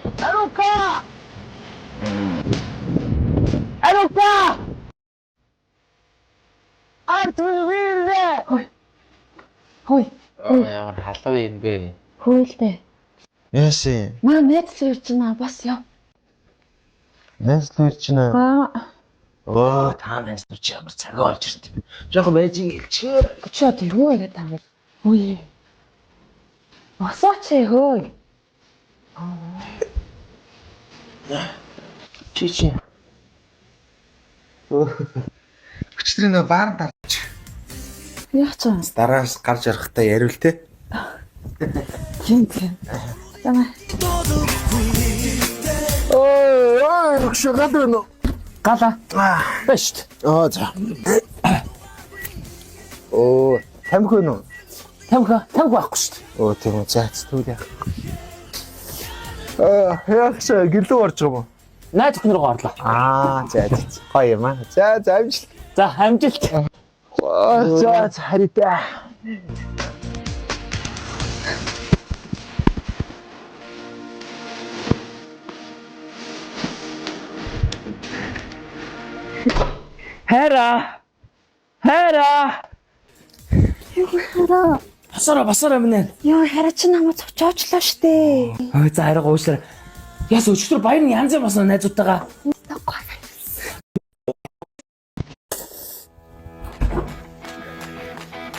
Арука! Арука! Артвиле! Хөөе. Ямар халуун юм бэ? Хөөлтэй. Яасан? Маа мэдс үрчнэ бас яв. Нэслүүч нэ. Оо та нэстэр чи ямар цагаа олж ирт юм. Жохон байжиг илчээ. Чи одоо юу яриад байгаа юм? Үе. Осооч хөөе. Чи. Өчтөрийн нөө баан тарч. Яах ч юм. Дараас гарч ярахтаа яриул те. Тийм тийм. Тамаа. Ой, рухшагад нөө. Гала. Бэшт. Аа за. Оо, тамхи нөө. Тамхи байхгүй шүү дээ. Оо тийм үү. За зүтгүүл яах. Яахшаа гэлөө орж байгаа юм. Найз өхнөр рүү орлоо. За. Гоё юм аа. За амжилт. За амжилт. За харитаа. Хайра. Басара минь. Йоо хараа чи намайг цочоочлоо штэ. Ой за хараа уушлаа. Яс өчтөр баярын янз юм басна найзуудтайгаа.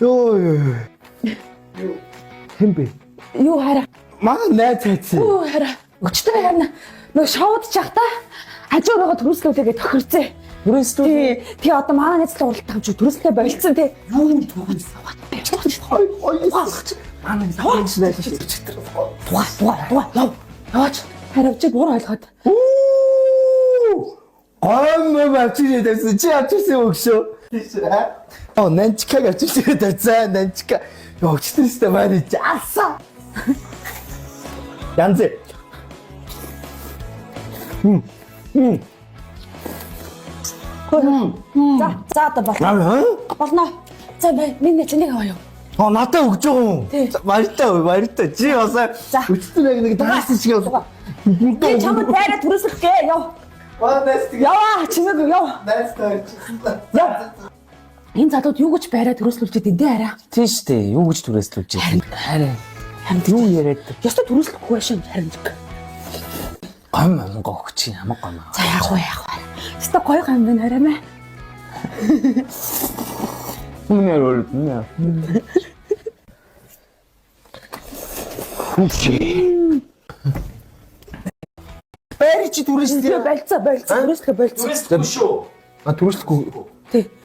Йоо. Хэм бэ? Юу хараа. Маа найз хайцсан. Юу хараа. Өчтөр харна. Нөө шоуд чахта хажуу руугаа төрөслүүлээгээ тохирцээ. Түрээслүү. Тий одоо манай найзтай уралдах юм чи төрөслөө болцсон тий. Манай найз Туга. Яваач. Харав чи буруу ойлгоод. Гомм авчирээ тавьсан. Чи авчирсан юм өгшөө. Оо, нанчкаг авчирээ тавьсан. Нанчка. Йоо, өчтөрөөсөө маань жаалсан. Янз. За одоо болно. За минь цэнийг аваа юу. Надад өгч байгаа юм. Тий. Баяртай. Чи бас өчтөр яг нэг даасан шиг яваа. Би чамд байраа төрөслөхгээ яв. Яваа чимэг яв. Яв. Энэ залууд юу гэж байраа төрөслүүлж идэв дээ арай. Тийм шүү дээ. Юу гэж түрээслүүлж байгаа. Харин юу яриад. Ястаа төрөслөхгүй шин харин. Гом өгч ямар гом. За яах вэ? Ястаа гоё гам байна хараа. Үнээр үлдэнэ. Бэри чи түрээстэй. Болцоо. Төрөслөхөө болцоо. Шүү. Түрээслэхгүй. Тий.